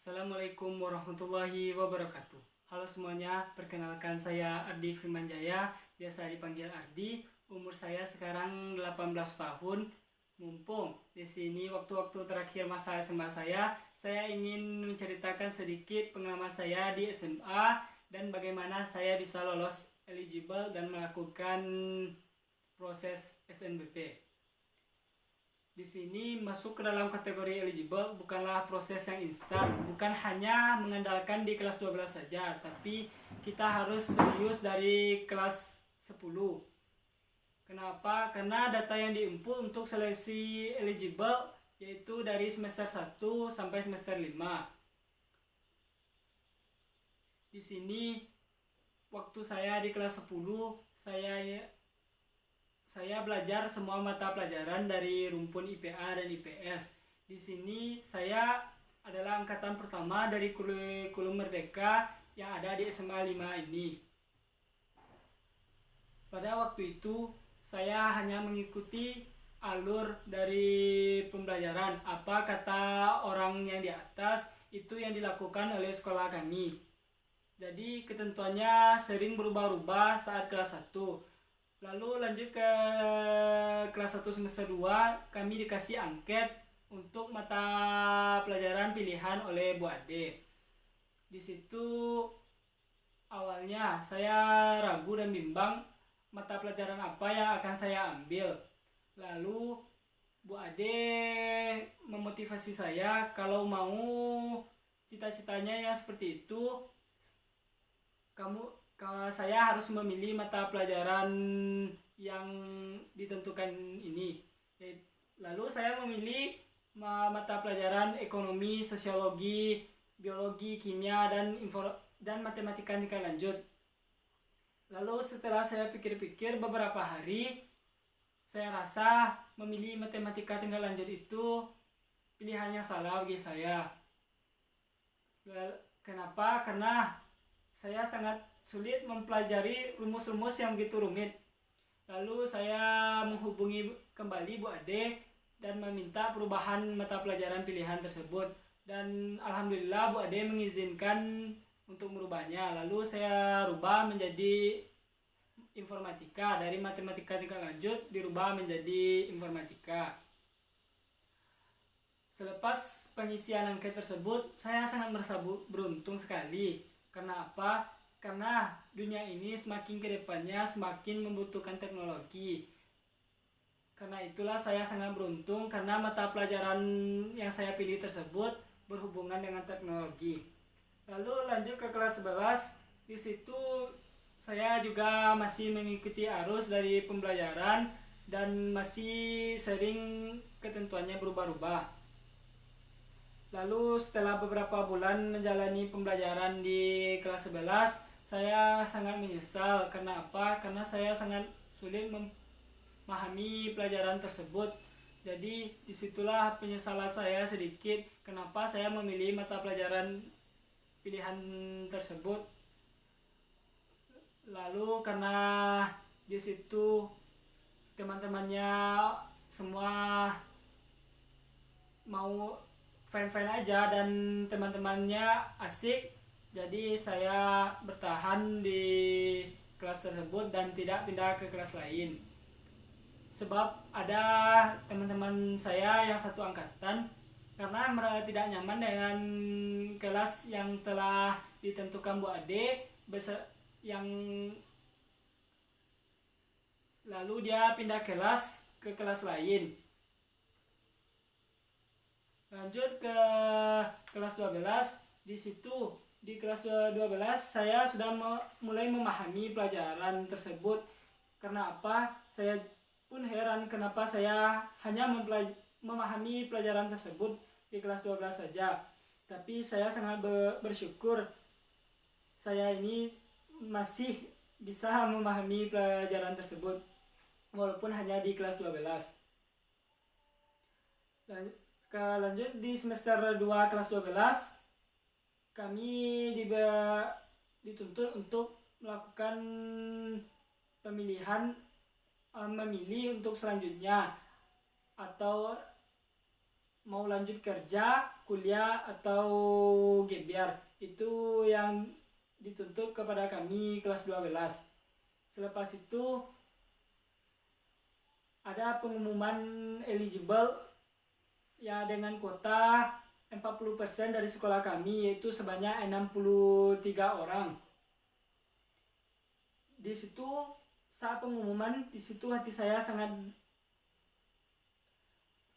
Assalamualaikum warahmatullahi wabarakatuh. Halo semuanya, perkenalkan saya Ardi Firmanjaya, biasa dipanggil Ardi. Umur saya sekarang 18 tahun. Mumpung di sini waktu-waktu terakhir masa SMA saya ingin menceritakan sedikit pengalaman saya di SMA dan bagaimana saya bisa lolos eligible dan melakukan proses SNBP. Di sini masuk ke dalam kategori eligible bukanlah proses yang instan, bukan hanya mengandalkan di kelas 12 saja, tapi kita harus serius dari kelas 10. Kenapa? Karena data yang diinput untuk seleksi eligible yaitu dari semester 1 sampai semester 5. Di sini waktu saya di kelas 10, saya belajar semua mata pelajaran dari rumpun IPA dan IPS. Di sini saya adalah angkatan pertama dari kurikulum Merdeka yang ada di SMA 5 ini. Pada waktu itu saya hanya mengikuti alur dari pembelajaran. Apa kata orang yang di atas itu yang dilakukan oleh sekolah kami. Jadi ketentuannya sering berubah-ubah saat kelas 1. Lalu lanjut ke kelas 1 semester 2, kami dikasih angket untuk mata pelajaran pilihan oleh Bu Ade. Di situ awalnya saya ragu dan bimbang mata pelajaran apa yang akan saya ambil. Lalu Bu Ade memotivasi saya kalau mau cita-citanya yang seperti itu, saya harus memilih mata pelajaran yang ditentukan ini. Lalu saya memilih mata pelajaran ekonomi, sosiologi, biologi, kimia, dan matematika tingkat lanjut. Lalu setelah saya pikir-pikir beberapa hari, saya rasa memilih matematika tingkat lanjut itu pilihannya salah bagi saya. Kenapa? Karena saya sangat sulit mempelajari rumus-rumus yang begitu rumit. Lalu saya menghubungi kembali Bu Ade dan meminta perubahan mata pelajaran pilihan tersebut. Dan alhamdulillah Bu Ade mengizinkan untuk merubahnya. Lalu saya rubah menjadi informatika. Dari matematika tingkat lanjut dirubah menjadi informatika. Selepas pengisian angket tersebut, saya sangat merasa beruntung sekali. Karena apa? Karena dunia ini semakin ke depannya semakin membutuhkan teknologi. Karena itulah saya sangat beruntung karena mata pelajaran yang saya pilih tersebut berhubungan dengan teknologi. Lalu lanjut ke kelas 11. Di situ saya juga masih mengikuti arus dari pembelajaran dan masih sering ketentuannya berubah-ubah. Lalu setelah beberapa bulan menjalani pembelajaran di kelas 11, saya sangat menyesal. Karena apa? Karena saya sangat sulit memahami pelajaran tersebut. Jadi disitulah penyesalan saya sedikit. Kenapa saya memilih mata pelajaran pilihan tersebut. Lalu karena disitu teman-temannya semua mau fine-fine aja dan teman-temannya asik, jadi saya bertahan di kelas tersebut dan tidak pindah ke kelas lain. Sebab ada teman-teman saya yang satu angkatan, karena mereka tidak nyaman dengan kelas yang telah ditentukan Bu Ade, yang lalu dia pindah kelas ke kelas lain. Lanjut ke kelas 12. Di situ di kelas 12 saya sudah mulai memahami pelajaran tersebut. Karena apa? Saya pun heran kenapa saya hanya memahami pelajaran tersebut di kelas 12 saja. Tapi saya sangat bersyukur saya ini masih bisa memahami pelajaran tersebut walaupun hanya di kelas 12. Lanjut di semester 2 kelas 12, kami dituntut untuk melakukan memilih untuk selanjutnya, atau mau lanjut kerja, kuliah, atau gebyar. Itu yang dituntut kepada kami kelas 12. Selepas itu ada pengumuman eligible ya dengan kuota 40% dari sekolah kami, yaitu sebanyak 63 orang. Di situ saat pengumuman, di situ hati saya sangat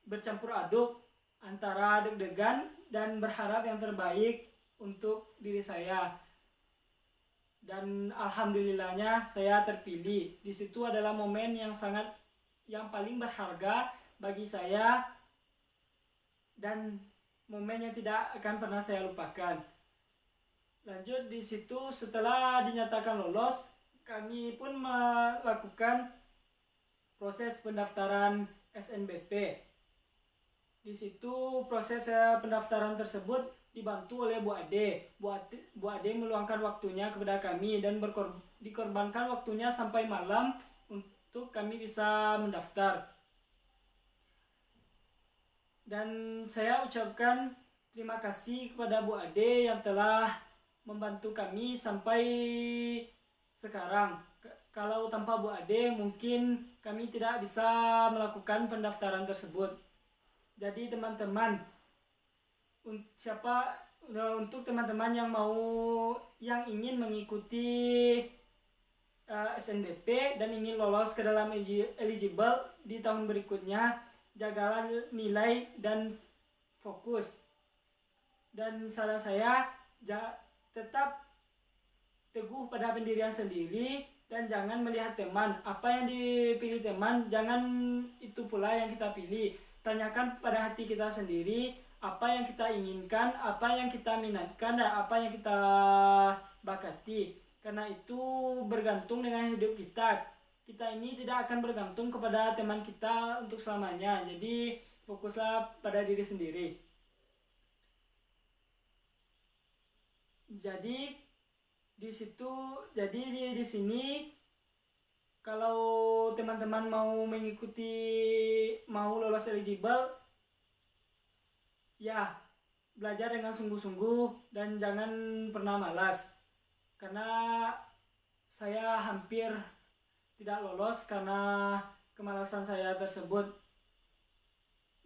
bercampur aduk antara deg-degan dan berharap yang terbaik untuk diri saya. Dan alhamdulillahnya saya terpilih. Di situ adalah momen yang paling berharga bagi saya dan momen yang tidak akan pernah saya lupakan. Lanjut di situ, setelah dinyatakan lolos, kami pun melakukan proses pendaftaran SNBP. Di situ proses pendaftaran tersebut dibantu oleh Bu Ade. Bu Ade meluangkan waktunya kepada kami dan dikorbankan waktunya sampai malam untuk kami bisa mendaftar. Dan saya ucapkan terima kasih kepada Bu Ade yang telah membantu kami sampai sekarang. Kalau tanpa Bu Ade mungkin kami tidak bisa melakukan pendaftaran tersebut. Jadi teman-teman, untuk teman-teman yang ingin mengikuti SNBP dan ingin lolos ke dalam eligible di tahun berikutnya, jagalah nilai dan fokus. Dan saran saya, tetap teguh pada pendirian sendiri dan jangan melihat teman. Apa yang dipilih teman, jangan itu pula yang kita pilih. Tanyakan pada hati kita sendiri apa yang kita inginkan, apa yang kita minatkan, dan apa yang kita bakati. Karena itu bergantung dengan hidup kita. Kita ini tidak akan bergantung kepada teman kita untuk selamanya. Jadi fokuslah pada diri sendiri. Jadi di sini kalau teman-teman mau lolos eligible, ya belajar dengan sungguh-sungguh dan jangan pernah malas. Karena saya hampir tidak lolos karena kemalasan saya tersebut.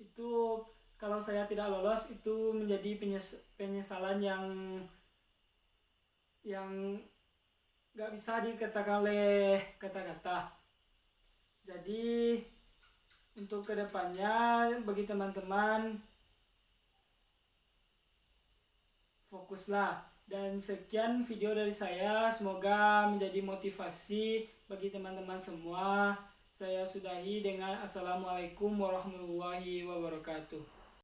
Itu kalau saya tidak lolos itu menjadi penyesalan yang gak bisa dikatakan oleh kata-kata. Jadi untuk kedepannya bagi teman-teman, fokuslah. Dan sekian video dari saya, semoga menjadi motivasi bagi teman-teman semua. Saya sudahi dengan Assalamualaikum warahmatullahi wabarakatuh.